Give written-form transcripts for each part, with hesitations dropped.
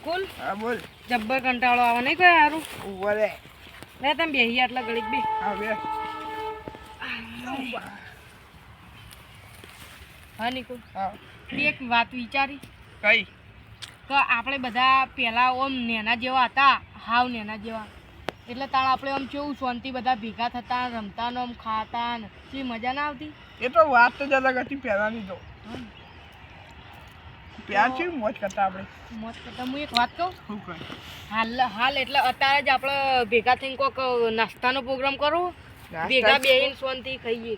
મુકુલ હા બોલ. જબ્બર કંટાળો આવે નહીં કોઈ સારું બોલે. લે તમે બેહી આટલા ઘડીક બે હા બે. હા નિકુલ હા એક વાત વિચારી કઈ? કે આપણે બધા પહેલા ઓમ નેના જેવા હતા, હાવ નેના જેવા, એટલે તાણ આપણે આમ કેવું શાંતિ બધા ભેગા થતા રમતા ને આમ ખાતા ને શી મજા ના આવતી? એ તો વાત જ અલગ હતી પહેલાની તો. પ્યાર છે મોજ કરતા આપણે. મોજ કરતા. હું એક વાત કહું, શું કહે? હાલ એટલે અત્યારે જ આપણે ભેગા થઈને કોઈક નાસ્તાનો પ્રોગ્રામ કરવો, ભેગા બેહીને શાંતિ ખાઈએ.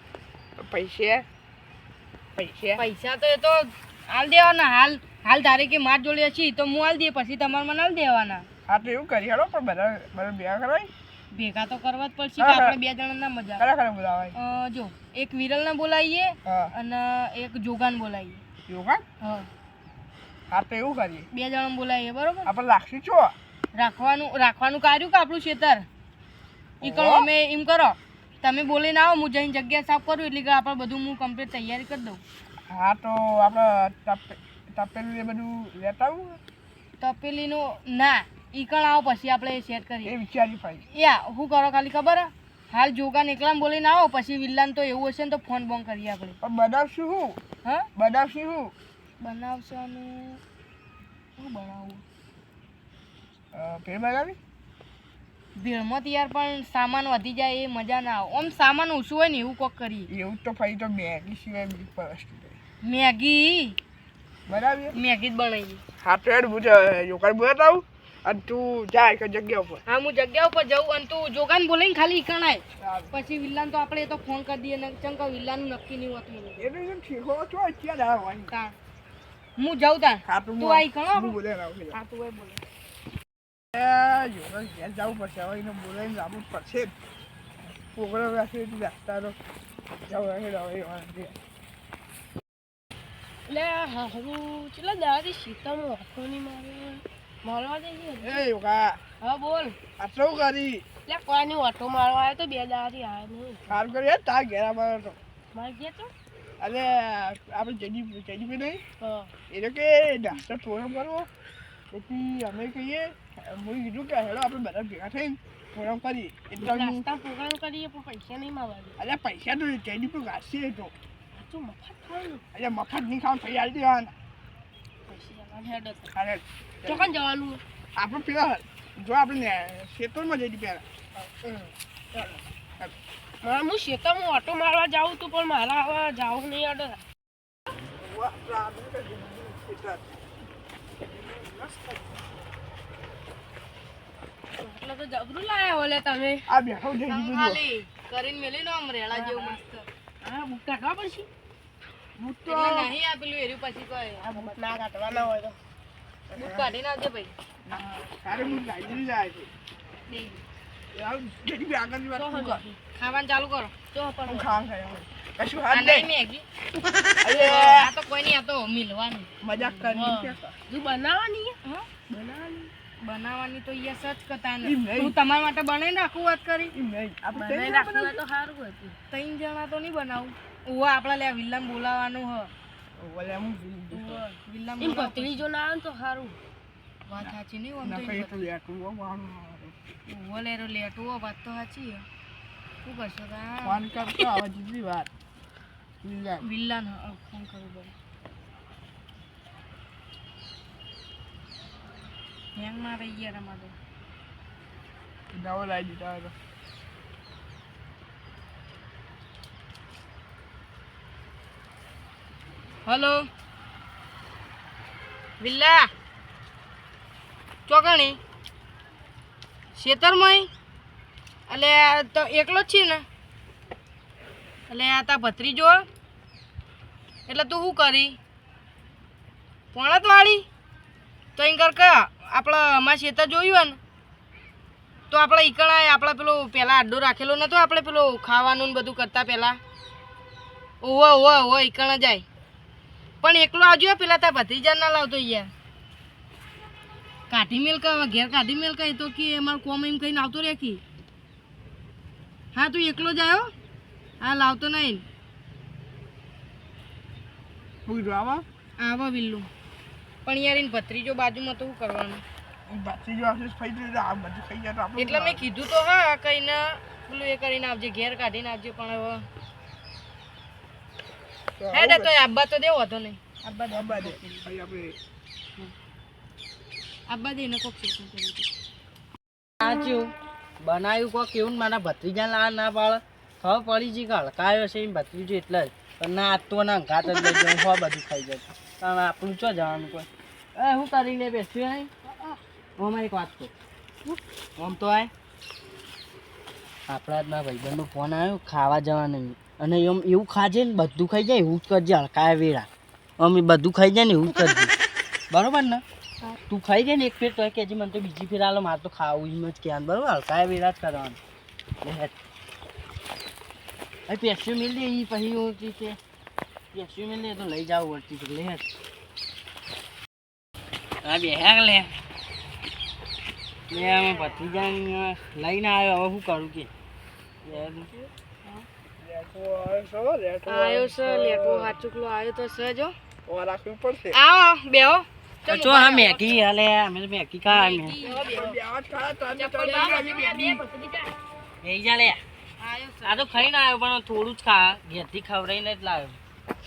પૈસા પૈસા પૈસા તો એ તો હાલ દેવાના. હાલ ધારે કે માર જોડે છે તો હું હાલ દે, પછી તમારે મને હાલ દેવાના. હા તો એવું કરી હેડો, પણ બધા ભેગા કરાય. ભેગા તો કરવા જ પડશે કે આપણે બે જણા ના મજા. ખરા બોલાવાય. જો એક વિરલને બોલાવીએ હા અને એક જોગાન બોલાવીએ. યોગા? હા હા તો એવું કરીએ. બે જણા બોલાવીએ બરોબર. આપણે લાગશું છો રાખવાનું કાર્યું કે આપણું ખેતર ઈ કરો. અમે એમ કરો, તમે બોલીને આવો, હું જઈને જગ્યા સાફ કરું એટલે કે આપણે બધું હું કમ્પ્લીટ તૈયારી કરી દઉં. હા તો આપણે તપેલું એ બધું લેતા આવું. તપેલીનું ના, ઈ કણ આવો પછી આપણે સેટ કરીએ. એ વિચારી ભાઈ. યા શું કરો ખાલી ખબર હે? હાલ જોગાન એકલાને બોલીને આવો, પછી વિલ્લાન તો એવું હશે ને તો ફોન બોન કરીએ આપણે. પણ બનાવશું શું? હા બનાવશું શું? બનાવવાનું શું બનાવવું? ભેળ બનાવી? ભેળમાં તો યાર પણ સામાન વધી જાય એ મજા ના આવે. આમ સામાન ઓછું હોય ને એવું કોક કરીએ. એવું તો ભાઈ તો મેગી સિવાય બીજી કોઈ વસ્તુ નહીં. મેગી બનાવીએ? મેગી જ બનાવીએ. હા તો હેડ હું યોગા બતાવું અને તું જાય કે જગ્યા ઉપર. હા હું જગ્યા ઉપર જઉં અને તું જોગાન બોલાઈને ખાલી ઈકણાય. સારું. પછી વિલ્લાન તો આપણે તો ફોન કરી દઈએ ને ચંકા વિલ્લાનું નક્કી નહીં હોતું એને. એટલે એમ શીખો છો ક્યાં આવવાની? તાણ હું જઉં તાણ. હા તો તું આઈ કણો. હું બોલે રાવ. હા તું બોલે. યોગા ઘેર જવું પડશે, હવે એને બોલાવીને લાવવું જ પડશે. પ્રોગ્રામ રાખે એટલે રાખતા તો જવું હવે. એટલે હારું ચેલા દાદી સીતામાં વાતો નહીં મારે મારવા દે છે. એ યોગા હા બોલ. આ શું કરી? એટલે કોઈની ઓટો મારવા આવ્યો તો બે દાદી આવ્યા નહીં. સારું કરી તાર ઘેર આવવાનો હતો. મારે ગયા તો અને આપણે જડી નહીં હા એટલે કે નાસ્તો પ્રોગ્રામ કરવો, પછી અમે કહીએ, હું કીધું કે હેડો આપણે બધા ભેગા થઈને પ્રોગ્રામ કરીએ. એટલે નાસ્તા પ્રોગ્રામ કરીએ પણ પૈસા નહીં મારવા. અલ્યા પૈસા તો જડી પર ઘાસીએ તો. તું મફત ખાવાનું. અલ્યા મફત નહીં ખાવાનું, પૈસા આપી દેવાના. પૈસા હેડ અરે ચોકન જવાનું. આપણે પેલા જો આપણે ખેતરમાં જઈ પહેલા. હા હું શેતામાં ઓટો મારવા જાઉં તું પણ મારા હવે જાવું નહીં અડે. એટલે તો જબરું લાયા ઓલે તમે. આ બેઠો જઈ દીધું. ખાલી કરીને મેલી નો આમ રેળા જેવું મસ્ત. હા બુક કાઢવા પડશે. બૂટ તો એટલે નહીં આપેલું એર્યું પછી કોઈ આ બૂટ ના કાઢવાના હોય તો બુક કાઢી નાખજે ભાઈ. સારે બૂટ લાગી જાય છે. દે. યાર જડી બી આગળની વાત શું કર? ખાવાનું ચાલુ કરો. જો હું પણ ખાવાનું ખાય કશું આ હાથ નહીં નહીં. મેગી. અરે આ તો કોઈ નહીં, આ તો મિલવાનું. મજાક કરી તું બનાવવાની હા બનાવવાની બનાવવાની તો યસ જ કરતા એમ નહીં. હું તમારા માટે બનાવીને રાખું વાત કરી. એમ નહીં આપણે બનાવીને ત્રણ રાખવું જણા હોય તો સારું હતું. 3 જણા તો નહીં બનાવું. ઓવા આપણા લે વિલ્લામ બોલાવાનું હ. ઓલે હું વિલ્લામ એમ પતરી જો ના આવે તો સારું. વાત સાચી નહીં ઓમ ના તો કઈ તો લેટું વાળું ઓલે રો લેટું હો વાત તો સાચી હે. શું કરશો તા ફોન કરતો આવા જીધી વાત વિલ્લાન ફોન કરું બોલ. હેંગ મારે યાર અમારો. દવા લાવી દીધા હતો. હલો વિલ્લા ચોકણી ખેતરમાં એટલે તો એકલો જ છે ને? એટલે આ તા ભત્રીજો એટલે તું શું કરી પોણત વાળી તો અહીં કર કે આપણે અમારા ખેતર જોયું હોય ને તો આપણે ઈકણાય આપણે પેલો પહેલાં અડ્ડો રાખેલો નહોતો આપણે પેલો ખાવાનું ને બધું કરતા પહેલાં. ઓવો ઈકણા જાય પણ એકલો આવજો પેલા તાર ભત્રીજા ના લાવતો યાર. કાઢી મેલ કા ઘેર કાઢી મેલ કા એ તો કે અમાર કોમ એમ કહીને આવતો રે કી. હા તું એકલો જ આવ્યો? હા લાવતો નહીં. હું આવા આવો વિલ્લુ પણ યાર એને ભત્રીજો બાજુમાં તો શું કરવાનું? બાકી જો આવશે ખાઈ જઈએ આ બધું ખાઈ જાય તો આપણે એટલે મેં કીધું તો હા કઈને પેલું એ કરીને આવજે, ઘેર કાઢીને આવજે, પણ હવે હેડે તો આબ્બા તો દેવો હતો નહીં. આબ્બા દે આબા દે ભાઈ આપણે આબ્બા દે ને કોક ચેક કરી દે. સાચું બનાવ્યું કોક કેવું મારા ભત્રીજા ના પાડે ખબર પડી છે કે હલકાયો છે એમ ભત્રીજો એટલે જ પણ ના આતો ના ઘાત જ લઈ જવું હો બધું ખાઈ જાય કારણ આપણું ચો જવાનું કોઈ હું કરી લે બેસ્યું અહીં ઓમાં એક વાત કહું આમ તો આય આપણા જ મારા ભાઈબંધનો ફોન આવ્યો ખાવા જવાનું અને એમ એવું ખાજે ને બધું ખાઈ જાય એવું જ કરજે હલકાયા વેરા અમે બધું ખાઈ જાય ને એવું જ કરજે બરોબર ને તું ખાઈ જાય ને એક ફેર તો કહેજે મને તો બીજી ફેર આલો મારે તો ખાવું એમ જ કહેવાનું બરાબર હલકાયા વેરા જ કરવાનું લે પેસ્યું મિલ દે એ પછી ઓછી છે પેસ્યું મિલ દે તો લઈ જાવ વળતી છે લે હા બે હેક લે અમે ભત્રીજા લઈને આવ્યો હવે શું કરું કે આયો છે લેટવો હાચુકલો આયો તો સજો ઓ રાખવું પડશે આવો બેહો. તો હા મેગી હાલે અમે તો મેગી ખાવા બે આજ ખાવા તો આજે એ જા લે આયો છે. આ તો ખાઈને આવ્યો પણ થોડું જ ખા ઘેરથી ખવડાવીને જ લાવ્યો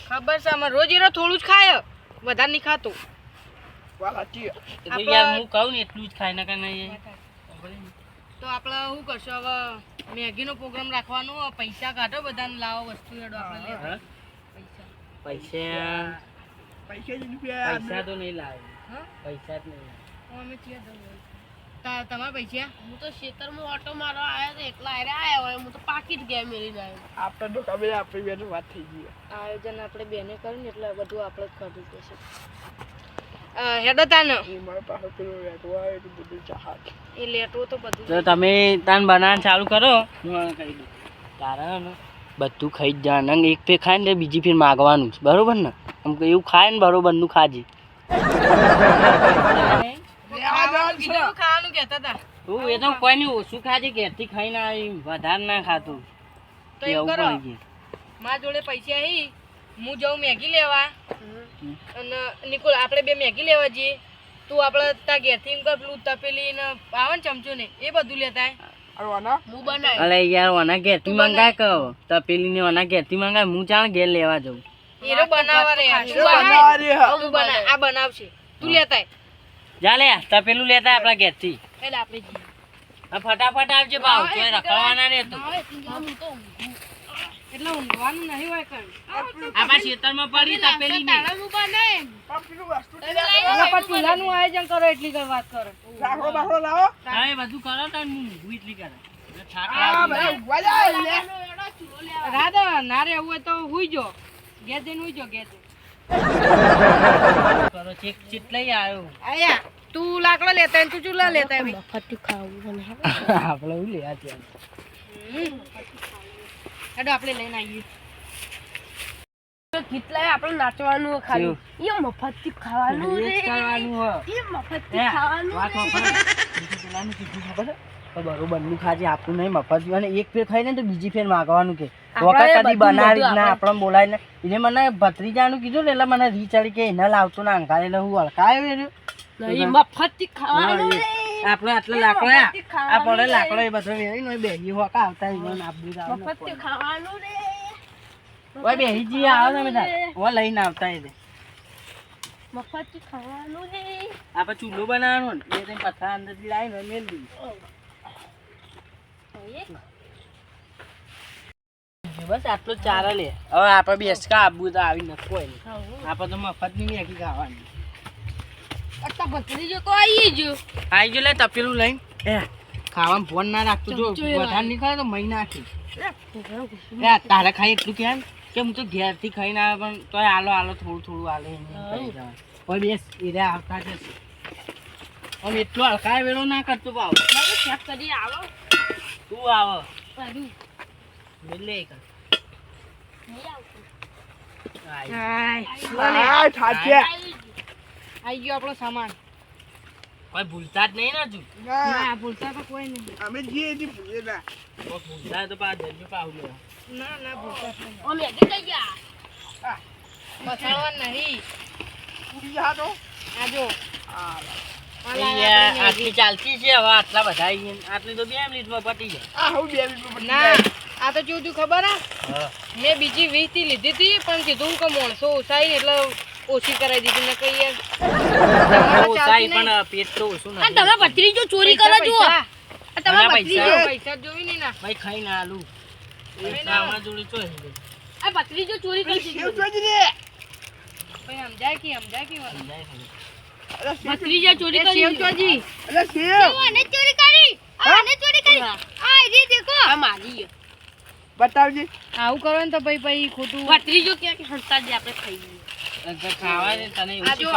ખબર છે અમારે રોજ એનો થોડું જ ખાય, વધારે નહીં ખાતો. વાત સાચી એ તો યાર હું કહું ને એટલું જ ખાય ને કાંઈ નહીં તો આપણે શું કરશું હવે? મેગીનો પ્રોગ્રામ રાખવાનો, પૈસા કાઢો બધાને લાવો વસ્તુ હેડો આપણે લેવા. હા? પૈસા પૈસા પૈસા જ રૂપિયા પૈસા તો નહીં લાવે હા પૈસા જ નહીં અમે છીએ તમારા પૈસા હું તો ખેતરમાં ઓટો મારવા આવ્યો તો એકલા હારે આવ્યા હોય હું તો પાકીટ ગયા મેળીને આવ્યો. આપણે તો કબે આપણી બેન વાત થઈ ગઈ આયોજન આપણે બેને કર્યું ને એટલે બધું આપણે જ કરવું પડશે. હેડો તાન એ મારા પાસે પેલું રહેતું આવે એટલું બધું ચાહત એ લેટવો તો બધું તો તમે તાન બનાવવાનું ચાલુ કરો હું હવે કહી દઉં તારા ને બધું ખાઈ જ જવાનું એક ફેર ખાય ને બીજી ફેર માગવાનું છે બરોબર ને આમ કે એવું ખાય ને બરોબરનું ખાજે ખાવાનું કહેતા હતા. તું એ તો કોઈ નહીં ઓછું ખાજે ઘેરથી ખાઈને આવી વધારે ના ખાતું તો એવું કરો, પડી ગયું મારા જોડે પૈસા હી, હું જાઉં મેગી લેવા અને નિકોલ આપણે બે મેગી લેવા જઈએ. તું આપણે તાર ઘેરથી એમ કર પેલું તપેલી ને આવે ને ચમચો ને એ બધું લેતા આય. અરવાના હું બનાવી અલે યાર ઓના ઘેરથી મંગાય કહો તપેલી ને ઓના ઘેરથી મંગાય હું ચાલ ઘેર લેવા જાઉં એરો બનાવવા રે યાર. તું બનાવવા રે હા. તું બના, આ બનાવશે તું લેતા આય. જા લે તપેલું લેતા આપણા ઘેરથી એટલે આપણે જઈએ. હા ફટાફટ આવજે ભાવ તો રખડવાના રે તું એટલે ઊંઘવાનું નહીં હોય કઈ. આપણા ખેતરમાં પડી તપેલી ની પણ પેલું વસ્તુ એટલે પછી ચૂલાનું આયોજન કરો એટલી કઈ વાત કરો. રાખો બાખો લાવો હા એ બધું કરો તો હું ઊંઘું એટલી કરે એટલે થાક આ લાગી બધા ઉભા જાય લે રાધા ના રે એવું હોય તો હુઈ જો, ઘેર જઈને હુઈ જો, ઘેર જઈને. કરો ચેક ચેટલાઈ આવ્યો આયા તું લાકડો લેતા હોય ને તું ચૂલા લેતા હોય. આપણે એવું લે ત્યાં હેડો આપણે લઈને આવીએ. કેટલાય આપણે નાચવાનું ખાલી એ મફતથી ખાવાનું એ જ કરવાનું હોય એ મફતથી ખાવાનું વાત વાપરે. બીજું પેલાનું કીધું ખબર છે? તો બરોબરનું ખાજે આપણું નહીં મફત અને એક ફેર ખાઈને તો બીજી ફેર માગવાનું કે વખત કદી બનાવી જ ના આપણને બોલાય ને એને મને ભત્રીજાનું કીધું ને એટલે મને રી ચડી કે એને લાવતું ના અંકારે એટલે હું હલકાયો નહીં મફતથી ખાવાનું આપણે આટલા લાકડા આ પડે લાકડો એ બધો વેરી બેહી હોકા આવતા ઈવન આપવું જ આવે ને મફતથી ખાવાનું રે ઓય બેહી જી આવો ને બધા ઓ લઈને આવતા એ મફતથી ખાવાનું રે આપણે ચૂલો બનાવવાનો ને બે ત્રણ પથ્થર અંદરથી લાવીને મેલ દીધું બસ આટલો જ ચાલે લે હવે આપણે બેસકા આપવું તો આવી નથી કોઈ નહીં આપણે તો મફતની મેગી ખાવાની અત્યારે ભત્રીજો તો આવી ગયો આવી જો લે તપેલું લઈને ખાવામાં ફોન ના રાખતું જો વધારે નહીં ખાય તો મહી નાખી તારે ખાઈ એટલું કેમ કે હું તો ઘેરથી ખાઈને આવે પણ તોય આલો થોડું થોડું આલે કોઈ બેસ એને આવતા જશે હવે એટલો હલકાય વેળો ના કરતો ભાવ ચેક કરી આવો તું આવો બધું મિલે કર નહીં આવતું આ થાક્યા આઈ ગયો આપણો સામાન. કોઈ ભૂલતા જ નહીં ને હજુ ના ભૂલતા તો કોઈ નહીં. અમે જઈએ એથી ભૂલે ના કોઈ ભૂલતા તો પા જજો પાવ લેવા ના ભૂલતા જ નહીં. અમે જઈ ગયા મસાળવા નહીં. પૂરી જા તો આ આ જો આટલી ચાલતી છે હવે આટલા બધા આટલી તો 2 મિનિટમાં પતી જાય આ હું 2 મિનિટમાં પતી ના જાય. આ તો કેવું થયું ખબર હે હા મેં બીજી 20 થી લીધી હતી પણ કીધું કે માણસો ઓછા આઈને એટલે ઓછી કરાવી દીધી ને કઈ યાર ઓછાઈ પણ પેટ તો ઓછું આ નથી તમે ભત્રીજો ચોરી કરો છો આ આના તમારા ભત્રીજો પૈસા જોઈ નહીં ના ભાઈ ખાઈને આલુ પૈસા આમાં જોડે ચોરી આ ભત્રીજો ચોરી કરી સેવ દીધો જોઈ લે. ભાઈ સમજાય કે અરે સેવ ભત્રીજા ચોરી કરી સેવ દીધો. ચોજી અરે સેવ આને ચોરી કરી આને ચોરી કરી હા. આ રે દેખો આ મારી બતાવજે. આવું કરો ને તો ભાઈ ખોટું ભત્રીજો ક્યાંક હંસતા જ આપણે ખાઈ લઈએ ખાવા દે તને આ જો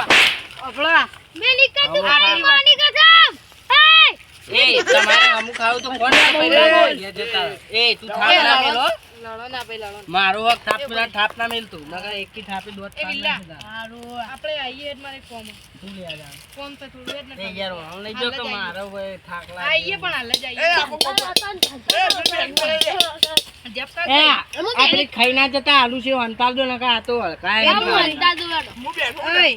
અફળા મેલી કર તું આવો તારી ખા. માની કસમ એ તમારે અમુક ખાવું તો કોણ એ તું થાપ ના મેલો લડો ના ભાઈ લડો મારો હક થાપ ના મેલતું નકર એકી થાપે દોત એ વિલ્લા આપણે આવીએ એટલે મારે કોમ તું લે આ કોમ તો થોડું જ એ ને યાર હું લઈ જો કે મારો ભાઈ થાક લાગે આવીએ પણ હાલ જ એ આવીએ આપો પપ્પા. જપકા એ આપણે ખાઈ ના જતા આલુ છે અંતાલ દો નકર આ તો હલકાય હું બેઠો. ઓય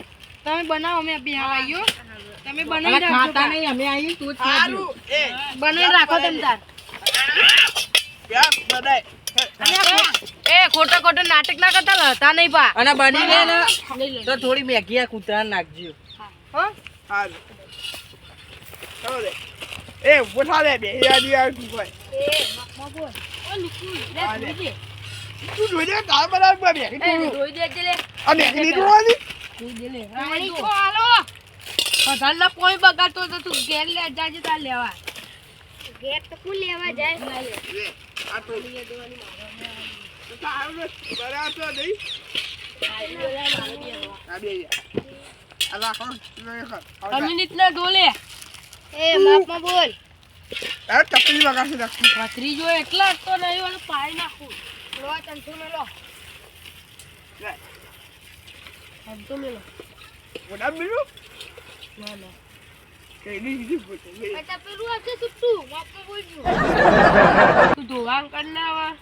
તમે બનાવો અમે બે આવીઓ તમે બનાવી અને ખાતા રાખો નહીં અમે આવી તું જ ખાજો સારું. એ બનાવી રાખો તમે તાર પ્યાર બનાય. એ ખોટા ખોટા નાટક ના કરતા લડતા નહીં પા અને બની લે ને તો થોડી મેગી કૂતરા નાખજો હો સારું. ચાલો રે. એ ઉભો થા રે. બે યાદી આવે તું કોઈ. તું જોઈ લે તાર બનાવ બે બે. ધોઈ દેજે લે આ બે ની જોવાની. પાણી તો હાલો બધાના પોઈ બગાડતો તો તું ઘેર લે જાજે તાર લેવા ઘેર તો કુલ લેવા જાય લે. આ તો સારું ને. બરાબર તો નહીં. આ બે યાર. આ રાખો. કમ્યુનિટ ના ડોલે એ માપમાં બોલ આ ચપલી વગાડશે રાખી. ભત્રીજો એટલા જ તો નહીં વાળું પાડી નાખું લો તંતુ મેલો લે. તંતુ મેલો મોટા બીજું ના ના કઈ નહીં કીધું પોતે. લે. આ પેલું আছে સુટ્ટુ માપમાં બોલજો તું ધોવાંગ કર ના આવા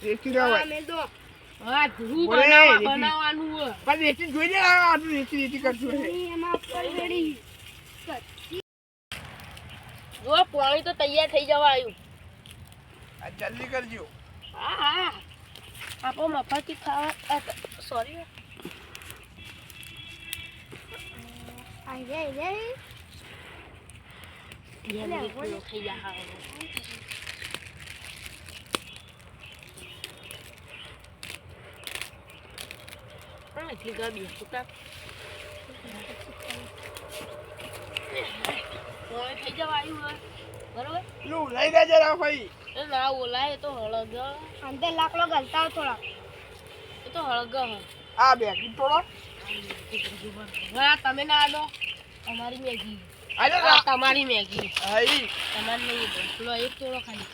દેખી રહ્યા હોય. મેલ દો હા ધૂ ઓય, બનાવવાનું હોય પણ રેતી જોઈ લે આ આટલું રેતી કરતું હશે. એમાં પર રેડી જો પાણી તો તૈયાર થઈ જવા આવ્યું આ જલ્દી કરજો. હા હા આપો મફતી ખાવા સોરી આઈ રે થઈ જા એટલી ગરમી સુતા થઈ જવા આવ્યું હોય બરોબર લું લઈ લેજે રા ભાઈ. એ ના ઓલાય તો હળગ અંદર લાકડો ગલતા થોડા એ તો હળગ આ બેગી તોડો. હા તમે ના દો અમારી મેગી આલે આ તમારી મેગી આઈ. તમારે નહીં પેલો એક તોડો ખાલી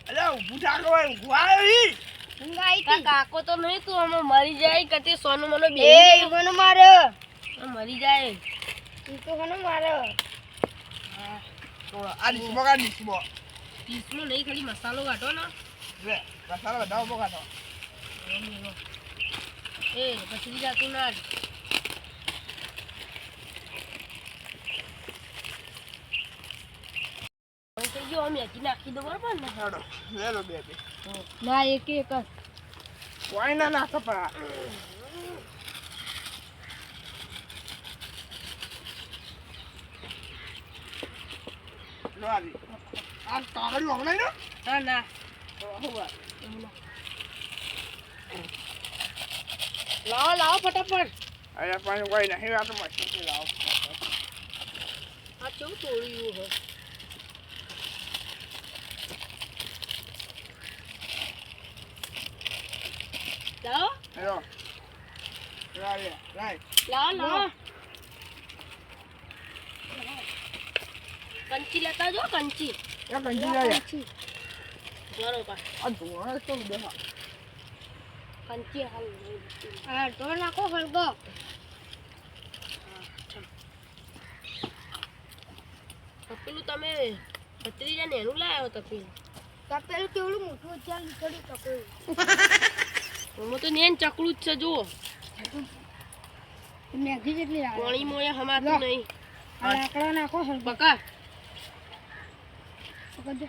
અલે ઊભું થાકો હોય. ઊભું આવી. ઊંઘાઈ તા કાકો તો નહીં તું અમે મરી જાય કતે સોનું મને બે એ ઈવનો મારે મરી જાય ઈ તો હનો મારે તોડો. આ ડીશમાં કાઢ ડીશમાં. પીસનું નહીં ખાલી મસાલો કાઢો ને લે મસાલા બધા ઉભો કાઢો. એ પછી જાતું ના થઈ ગયો મેગી નાખી દો બરાબર ને હેડો. લે લો બે બે. ના એક એક કોઈ ના નાખો પા. લો આવી. આ કાગળી ઓગણાઈ ને. ના ના તો હું વાત. લાવો લાવો ફટાફટ અરે પણ કોઈ નહીં. આ તો મશીનથી લાવો. આ કેવું તોડ્યું હોય લાવો હેડો. લાવી લાવી. લાવો લાવો કંચી લેતા જો કંચી એ કંજી લાવી. બરોબર આ ધોરણ તો દેખા. કંચી હાલ આ તો નાખો હળગો પેલું તમે ભત્રીજા ને એનું લાવ્યો તો પેલું તપેલું કેવડું મોટું છે લીકડી તપેલું. હું તો નેન ચકલું જ છે જુઓ મેગી જેટલી આવે. પાણી મોય હમાતું નહીં આ લાકડા નાખો હળદર. બકા પકડજો.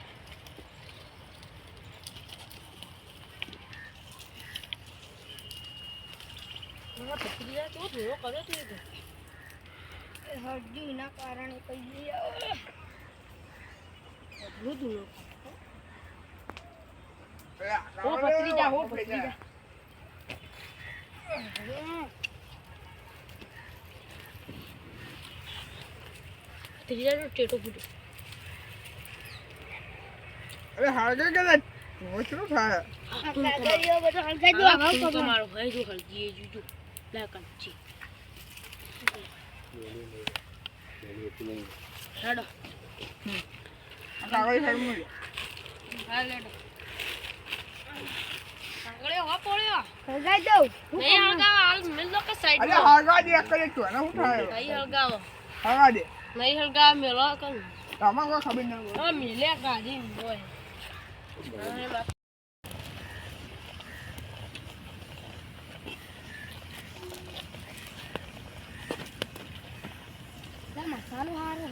મારા ભત્રીજા કેવો ધોળો કર્યો છે એ તો. એ હળદીના કારણે કઈ બધું ધોળો. ઓ ભત્રીજા, હો ભત્રીજા. ભત્રીજાનો ટેટો ફૂટ્યો. અરે હાગે કે લે શું થાય કાગળિયો બધો હળગાઈ દો. આ હવે ફૂલ તો પકડો. મારો ભાઈ જો હળદી એ જોજો લા કંચી હેડો કાગળ ફરમું હા લેડો કાગળે હો પડ્યો હળગાઈ દઉં. નહીં હળગાવો હાલ મેલ દો કે સાઈડ અરે માં હાગા દે કરે તો ને હું થાય નહીં હળગાવો હાગા દે નહીં હળગાવો મેલો કર તમારે કોઈ ખબર ના હોય હા મેલે ગાડી હોય અરે બાપ લા મસાલો હારો.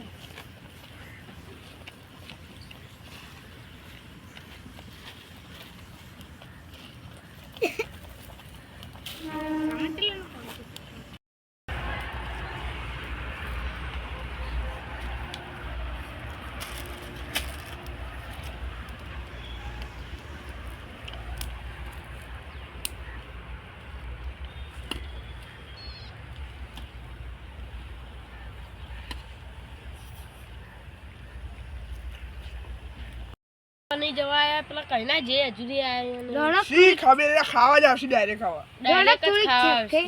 નહીં જવાય પેલા કઈ ના જે હજુરી આયા રણક સી ખબર એટલે ખાવા જ આવશે ડાયરેક્ટ ખાવા ડાયરેક્ટ જ થોડીક ખાવા છે,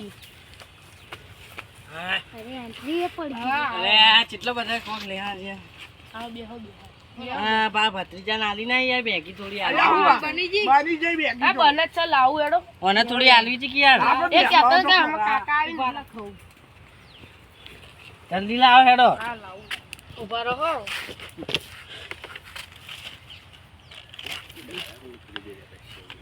હા અરે આંતરી એ પડી ગઈ. અરે આ કેટલો બધા કોક લેવા છે આવ બેહો હા બા ભત્રીજા નાલી ના યાર બેગી થોડી આલી અલ્યા બની જી મારી જઈ બેગી આ બને છે લાવું એડો ઓને થોડી આલવી છે કે યાર એ કહેતો કે અમે કાકા આવીને ખાવું જલ્દી લાવો હેડો હા લાવું ઉભા રહો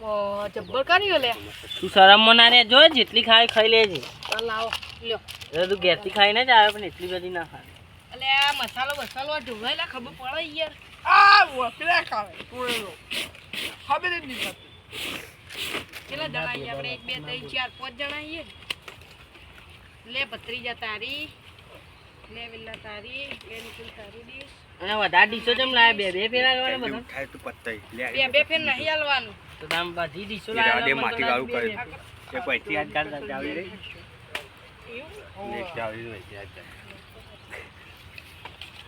ઓ જબ્બર કર્યો લે તું શરમ માં ના રે જો જેટલી ખાય ખાઈ લેજે ચાલ લાવો લ્યો એટલે તું ઘેરથી ખાઈને જ આવે પણ એટલી બધી ના ખાય એટલે આ મસાલો ઢોળાયેલા ખબર પડે યાર. આ વપરા ખાવે પૂરેલો ખબર જ નહીં પડતી કેટલા જણા છીએ આપણે? 1 2 3 4 5 જણા છીએ. લે ભત્રીજા તારી, લે વિલ્લા તારી, લે નિકુલ તારી ડીશ. અને વધારે ડીશો જેમ લાવે બે બે ફેર આલવાના બધા બે ફેર નહીં હાલવાનું. તો તમે બધી ડીશો લાવે માટી વાળું કરે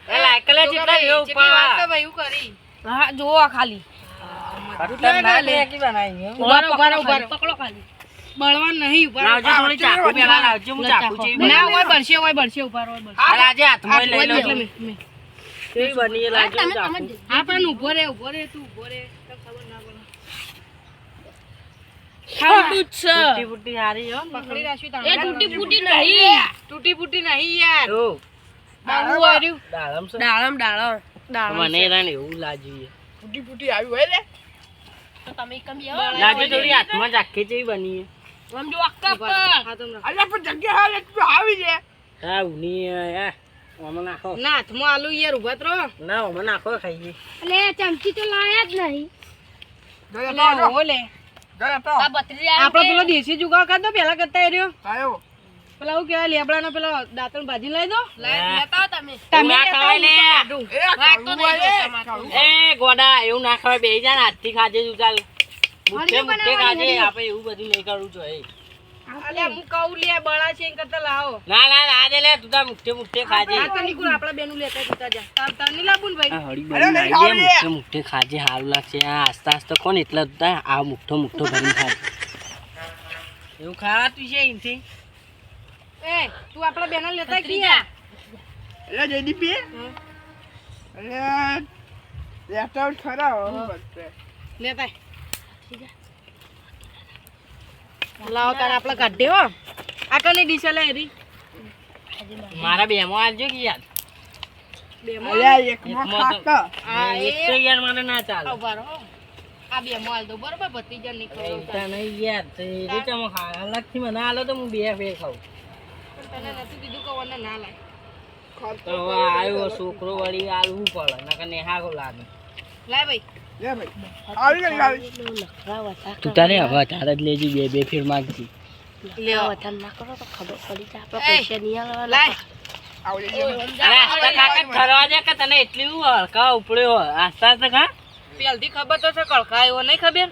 લાયકલે જેટલા એવો જેટલી વાત તો ઉપર ભાઈ એવું કરી. હા જોવો ખાલી ખતરનાક લેકી બનાવી ઉભા રહો, ઉભા રહો, ઉભા રહો. પકડો ખાલી બળવાન નહીં, ઉભા રહો. લાવજો થોડી ચાકુ પેલા લાવજો હું ચાકુ ચેવી ના બની હોય બળશે, હોય બળશે, ઉભા રહો, હોય બળશે. અરે આજે હાથમાં લઈ લો એટલે મેં. કેવી બની એ લાવજો હું ચાકુ હા પણ ઊભો રે, ઊભો રે, તું ઊભો રે. તને ખબર ના પડે. ખાવું જ છે ફૂટી ફૂટી હારી હો પકડી રાખ્યું એ તાણે. તૂટી ફૂટી નહીં તૂટી ફૂટી નહીં યાર. તો બાબુ વાર્યું. દાડમ છે દાડમ મને રાણ એવું લાગ્યું ફૂટી ફૂટી આવી હોય ને તો તમે કમ લાગે થોડી હાથમાં ચાખી જેવી બની આમ જો અક્કા પર હા તો ના. અલ્યા પણ જગ્યા હાલ એટલું આવી જાય હા ઉની હે ઓમાં નાખો ના હાથમાં આલુ યાર, ઊભા જ રહો. ના ઓમાં નાખો ખાઈએ એટલે ચમચી તો લાયા જ નહીં. જરા એટલે તો હો લે. જરા તો આ બત્રીજા આપણે પેલો દેશી જુગાડ કરતો પેલા કરતા એ રહ્યો. આયો પેલા હું કહેવાય લેબડાનો પેલો દાંતણ ભાજી લઈ દો. લેતા આવો તમે તમે ના લેતા ખવાય ને. આવો, હું કાઢું. એ તો કાળું નહીં હોય જોતા કાળું. એ ગોડા એવું ના ખવાય બેહી જા ને હાથથી ખાજે તું ચાલ મુઠ્ઠે મુઠ્ઠે ખાજે આપણે એવું બધું નહીં કરવું જોઈએ અલ્યા હું કહું લે બળા છે એમ કરતા લાવો. ના ના ના દે લે તું તાર મુઠ્ઠે મુઠ્ઠે ખાજે આ તો નીકળ આપણા બેનું લેતા જતા જા. તાર નહીં લાવવું ને ભાઈ. આ હળી અરે બળી નહીં નાખજે, ખાવું મુઠ્ઠે મુઠ્ઠે ખાજે સારું લાગશે આ આસ્તા આસ્તા કોણ એટલા બધા આ મુઠ્ઠો મુઠ્ઠો ભરીને ખાજે એવું ખાવાતું છે અહીંથી એ તું આપણા બેના લેતા ભત્રીજા. ગયા. એટલે જેડીપી અલ્યા લેફ્ટ આઉટ ખરા હો બસ લેતા લાવો તાર આપણા કાઢે હો. આ કની ડીશ લે રી મારા બેમાં આવજો કે યાર બે માં. અલ્યા એકમાં એકમાં તો- ખાતા આ એક તો યાર મને ના ચાલે ઉભા રહો. આ બે માં હાલ દો બરોબર ભત્રીજા નહીં ખવડાવતા. પૈસા નહીં યાર તે રીતે હું અલગથી મને આલો તો હું બે ખાઉં પણ તને નતું કીધું કે ઓને ના લાય. તો હવે આવ્યો છોકરો વળી આલવું પડે નકર નેહાગો લાગે લાય ભાઈ. લે ભાઈ આવી ગઈ તું તારે હવે તારે જ લેજી બે ફેર માંગજી લ્યો. ના કરો તો ખબર પડી જાય આપણે એ, પૈસા નહીં આલવાના. લાય. આવડી અરે આસ્તા કાકા ઠરવા દે કે તને એટલી હળકા ઉપડ્યો આસ્તા આસ્તા ખા પહેલથી ખબર તો છે કળખાયો નહીં ખબર.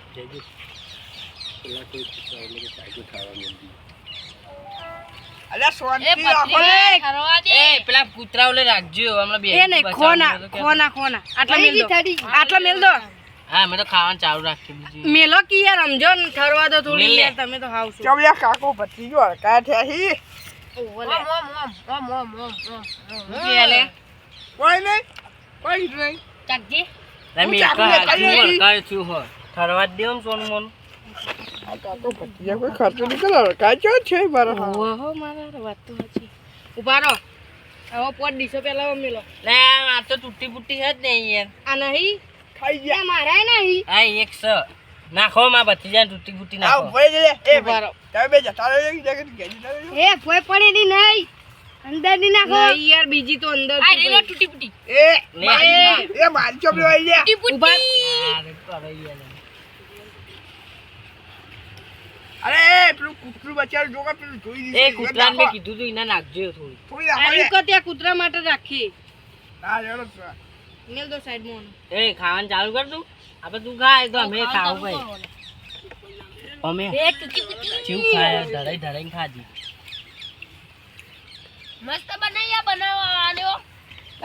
અલ્યા શાંતિ એ રાખો લે ભત્રીજા ઠરવા દે. એ પેલા કૂતરા ઓલે રાખજો હમણાં બે એ નહીં ખોના આટલા મેલ દો આટલા મેલ દો હા મેં તો ખાવાનું ચાલુ રાખી દીધું મેલો કી યાર સમજો ને ઠરવા દો થોડી મેલ લે. યાર તમે તો હાવ છો. ચમયા કાકો ભત્રીજો હરકા થયા હી ઓલે. શું કે લે કોઈ નહીં ચાકજી. તમે ચાકુ લે, ખાઈ લે. હળકાય છું હો ઠરવા જ દેવ ને સોનું મોનું આ કાકો ભત્રીજા કોઈ ખર્ચો નહીં કરે હરકા ચો છે મારો ઓહો મારા વાત તો સાચી. ઉભા રહો. હવે પોટ ડીશો પેલા મેલો. લે આ તો તૂટી ફૂટી છે જ નહીં યાર આ નહીં ખાઈ ગયા મારા નહીં. આ એક સ નાખો માં ભત્રીજા તૂટી ફૂટી આવ નાખો ભોય લે એ ઉભા રહો. તમે બે જતા રહો એક જગ્યાએ ઘેરી જતા રહો. એ ભોય પડેલી નહીં અંદર ની નાખો. નહીં યાર બીજી તો અંદર આ છે રેલો ભાઈ. તૂટી ફૂટી. લે એ મારી ચોપડી આવી લે ઉભા. અરે એ પેલું કૂતરું બચારું જોકા પેલું જોઈ એ દીધું કૂતરાને મેં કીધું તું એને નાખજો થોડી થોડી આ રાખો લે. રીકો ત્યાં કૂતરા માટે રાખી. હા રેડો તો. મેલ દો સાઈડમાં. એ ખાવાનું ચાલુ કર તું આપણે તું ખાય તો અમે ખાવું ભાઈ અમે એ તૂટી ફૂટી. ચીવ ખાય ધડાઈ ખાધી મસ્ત બનાવ્યા બનાવવાનો.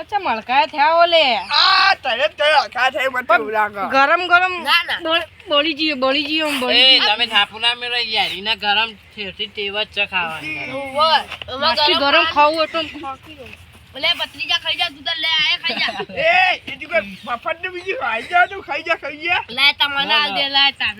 અચ્છા મળકાય થયા ઓલે. આ તને હરકા થઈ મને એવું લાગે ગરમ ગરમ ના, ના. બળી જઈએ એ તમે થાપુ ના મેળો યાર એના ગરમ ઠેરથી ટેવ જ છે ખાવાની એમાં મસ્તી ગરમ ગરમ ખાવું એટલે લે ભત્રીજા ખાઈ જા તું તો લે આય ખાઈ જા. એ એથી કોઈ મફત ને બીજી ખાઈ જા તું ખાઈ જા લે તમને આલ દે લે તાર.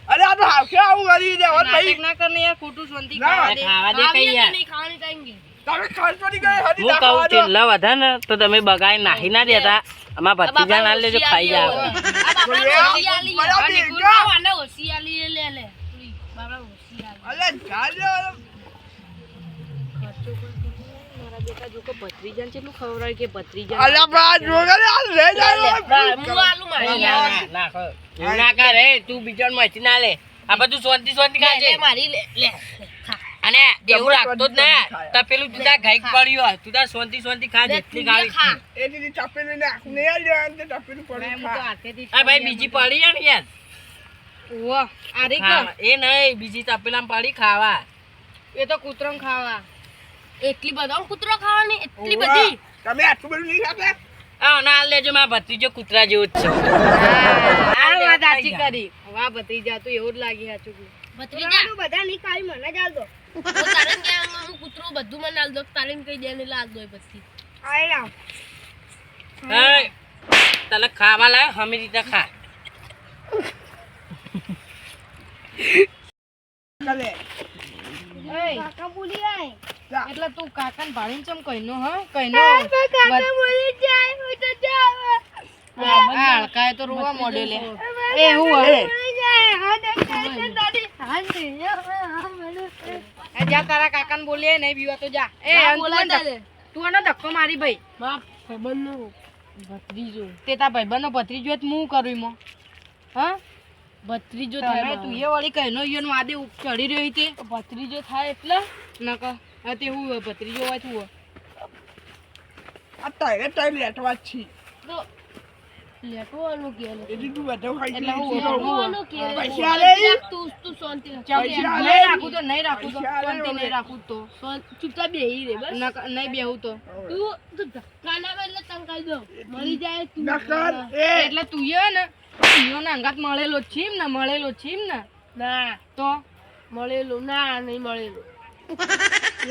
અરે આ તો હાવશે આવું કરી દે નાટક ભાઈ ના કરને યાર ખોટું શાંતિ ના. ખાવા દે. ખાવા દે કઈ યાર નહીં ખાવાની ટાઈમ તમે ખર્ચો નહીં કરે હજી હું કહું તેલા વધે ને તો તમે બગાઈ નાખી ના દેતા આમાં ભત્રીજા ના લેજો ખાઈ જાવ આ બાપા હોશિયારી બરાબર આલી કા? આને હોશિયારી લે લે બાપા હોશિયારી. અલે ચાલ્યો મારા બેટા જો કે ભત્રીજાને કેટલું ખવડાવે કે ભત્રીજા અલ્યા બા જોગા લે આ લે જા હું આલુ મારી નાખો એવું ના કરે તું બીજા મચી ના લે આ બધું શાંતિ ખાજે લે મારી લે લે અને એવું રાખતો જ ના તો પેલું તું તાર ઘાઈ પડ્યો તું તાર શાંતિ ખા જેટલી ખાવી ખા. એથી ચાપેલી ને આખું નહીં આવી જાય ને ચાપેલું હું પડી તો ખા હાથેથી આ ભાઈ બીજી પડી છે ને યાર વાહ આ રીકો ખાવા. એ નહીં બીજી તપેલામાં પડી ખાવા એ તો કૂતરાને ખાવા. એટલી બધા કૂતરો ખાવાની એટલી ઓવા, બધી. તમે આટલું બધું નહીં ખાતા આ ના લેજો મારા ભત્રીજો કૂતરા જેવો જ છે આ વાત સાચી કરી. વાહ ભત્રીજા તો એવું જ લાગી સાચું કીધું. ભત્રીજા બધા નહીં ખાઈ મને જ આલ દો. હું તારે ક્યાં હું કૂતરો બધું મને આલ દો તારે કઈ દે ને લાલ દો પછી. આઈ લાવ. એ, તને ખાવા લાય હમી રીતે ખા કરે એય, કાકા બોલી આય. એટલે તું કાકાને ભાળીને ચમ કઈનો હા કઈનો કાકા બોલી જાય હું તો જાવ. આ હળકાએ તો રોવા મોડ્યો લે. એ હું હવે બોલી જાય હા ડોક્ટર તારી હાથ દે. એ જા તારા કાકાને બોલીએ નહીં બીવા તો જા. એ ના અને બોલાય દે. તું આનો ધક્કો મારી ભાઈ. બાપ ભાઈબંધનો ભત્રીજો તે તાર ભાઈબંધનો ભત્રીજો હોય તો હું કરું એમાં હા ભત્રીજો તને થાય તું એ વળી કઈનો ઈયોનો આદે ચડી રહ્યો તે ભત્રીજો થાય એટલે નકર હા તે હું હોય, ભત્રીજો હોય તું હોય. આ તારે તારે લેટવા જ છી તો લેટવાનું કે એથી તું બધો ખાઈ એટલે હું જી લેટવાનું કે પૈસા લે. તું શાંતિ રાખ. પૈસા લે. નહીં રાખું તો નહીં રાખું તો પૈસા લે શાંતિ હવે. નહીં રાખું તો ચૂપચાપ બેહી રે બસ. નહીં બેહું તો તું ધક્કાના એટલે ટંકાઈ દો મરી જાય તું નકર એ એટલે તું એ ને ઈયોને અંગાત મળેલો જ છીમ ને ના તો મળેલું ના નહીં મળેલું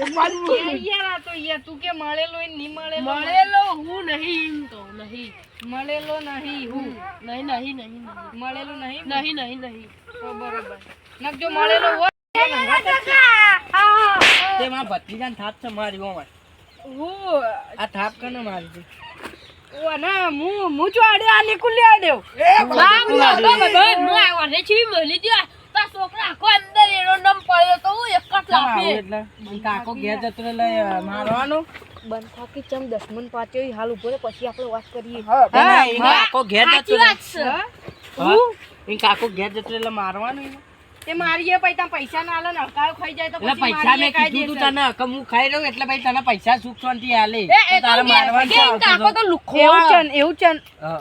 એક બાજુ એ યાર આ તો યાર તું કે મળેલો હોય ને નહીં મળેલો મળેલો હું નહીં એમ તો નહીં મળેલો નહીં હું નહીં નહીં નહીં મળેલું નહીં નહીં નહીં નહીં તો બરોબર નક જો મળેલો હોય તે મારા ભત્રીજાને થાપ છે મારી ઓમાં હું આ થાપ કને મારી છે ઓ ના હું ચોડે આ નીકળી આડ્યો એ ના, હું આવતો ભાઈ, હું આવ્યો ને ચીવી મળી ગયા. તાર છોકરા આખો અંદર એનો નમ પડ્યો તો હું એક જ કેમ આવું લાફે. એટલે કાકો ઘેર જતો એટલે મારવાનું બંધ થાકી ચમ દસમન પાચ્યો હાલ ઉભો રે પછી આપણે વાત કરીએ હા ના, એ કાકો ઘેર જતો સાચી વાત છે. હા? એ કાકો ઘેર જતો એટલે મારવાનું એને? તે મારીએ પછી પૈસા ના આલે ને હકાયો ખાઈ જાય તો એટલે પછી પૈસા મારીએ મેં કીધું તું કાયદેસર. તને કે હું ખાઈ રહ્યો એટલે ભાઈ તને પૈસા સુખ શાંતિ આલે એ તો તારે તો મારવાનું કે શું કાકો આવતું તો હતું? લુખ્ખો. એવું છે ને. હા.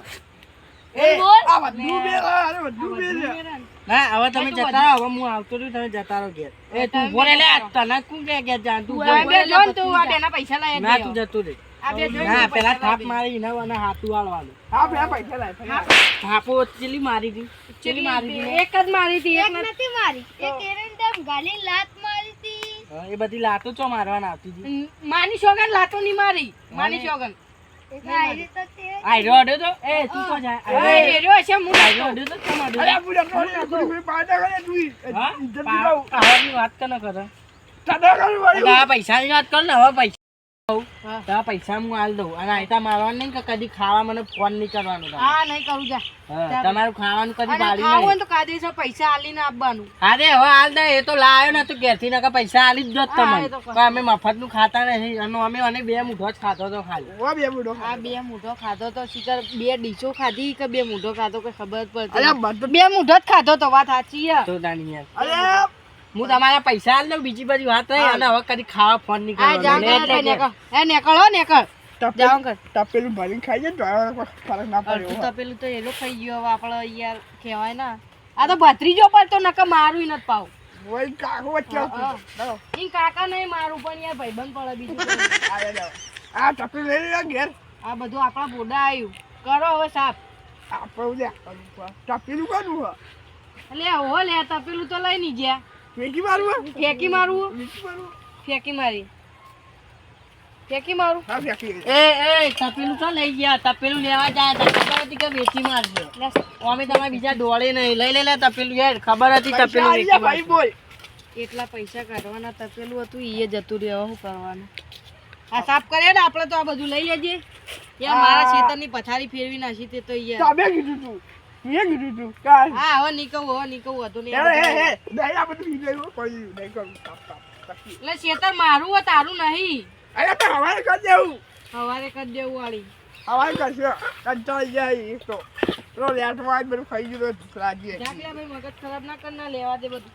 એ બોલ. આ બધું બે અરે બધું બે છે. ના હવે તમે જતા રહો હવે હું આવતો રહ્યું તમે જતા રહો ઘેર એ તું ઉભો રહે લે તને કોણ કે ઘેર જા તું ઉભો આ રહે. બે જો ને તું આ બેના પૈસા લાય ના તું જતું રહે આ બે જોઈ ના ને પેલા પૈસા થાપ લાવી. મારી ને અને હાથું વાળવાનું હા પેલા પૈસા લાય થાપો ચેલી મારી હતી ચેલી મારી હતી મેં? એક જ મારી હતી એક નથી મારી એક એરંડમ ગાલી લાત મારી હતી હા, એ બધી લાતો ચો મારવાના આવતી હતી માની શોગન લાતો ની મારી માની શોગન એક આયરી તો તે આઈ રહ્યો તો એ તું તો જા ઓય એર્યો છે હું આઈ રહ્યો તો કેમ આડ્યો? અરે પૂરા કોને કોઈ પાડા કરે તું હા? ઇજ્જત દીલાવ પાવાની વાત કને કરે સાદા કરું વાળી આ પૈસાની વાત કર ને હવે પૈસા હા. તો આ પૈસા હું આલ દઉં અને આયતા મારવાનું નહીં કે કદી ખાવા મને ફોન નહીં કરવાનો તમારે. હા નહીં કરું જા હા, તમારું ખાવાનું કદી અને બાળી ખાવું હોય નહીં ને તો કાયદેસર પૈસા આલીને આપવાનું અરે હવે હાલ દે એ તો લાયો ને તું ઘેરથી નકર પૈસા આલી જ દોત હા, તમને એ તો પણ અમે મફત નું ખાતા નહીં અને અમે અને બે મુઠો જ ખાતો તો ખાલી ઓ બે બુડો આ બે મૂઠો ખાધો તો શિકર બે ડીશો ખાધી કે બે મૂઠો ખાધો કે ખબર જ અરે પડતી બધું બે મૂઠો જ ખાધો તો વાત સાચી છે. તો દાની યાર અરે હું તમારા પૈસા આલ દઉં બીજી બધી વાત રહી અને હવે કદી ખાવા ફોન નહીં આ જાઓ કરવાનો કર નેકળ એ નેકળ હો નેકળ જાઓ કર તપેલું ભરીને ખાઈ જાય તો હવે કોઈ ફરક ના અડધું પડે તપેલું તો એલો ખાઈ ગયો હવે આપણે યાર કહેવાય ને આ તો ભત્રીજો પર તો નકર મારું ય નત પાવ ઓય કાકો વચ્ચે હા. ઈ કાકા નહીં મારું પણ યાર ભાઈબંધ પડે બીજું કોઈ. આવે જાવ આ તપેલું લઈ લે ઘેર આ બધું આપણા બોડા આવ્યું કરો હવે સાફ આપણે ઉદ્યા તપેલું કોનું હો એટલે હો લે તપેલું તો લઈ ની ગયા વેચી મારવું ફેંકી મારવું વેચી મારવું ફેંકી મારી ફેંકી મારું હા ફેંકી એ તપેલું તો લઈ ગયા તપેલું લેવા જાય તો ખબર હતી કે વેચી મારશે લે, અમે તમારે બીજા દોડે નહીં લઈ લે તપેલું યાર ખબર હતી પૈસા તપેલું આવી વેચી ગયા ભાઈ મારશે. બોલ એટલા પૈસા કાઢવાના તપેલું હતું ઈ જતું રહ્યો શું કરવાનું આ સાફ કરે ને આપણે તો આ બધું લઈ લેજે યાર મારા ખેતરની પથારી ફેરવી નાખી તે તો યાર તમે કીધું તું મેં કીધું તું કાલ હા હવે નીકળવું હતું નહીં હે હે નહીં આ બધું કીધું એવું કોઈ નહીં કરું તાપ તાપ એટલે ખેતર મારું હોય તારું નહીં અરે તો હવારે કરી દેવું સવારે કરી દેવું વાળી હવારે કરશો કંટાળી જાય એક તો પેલો લેટમાં આવીને બધું ખાઈ ગયું તો રાજી જાગલા ભાઈ મગજ ખરાબ ના કર ના લેવા દે બધું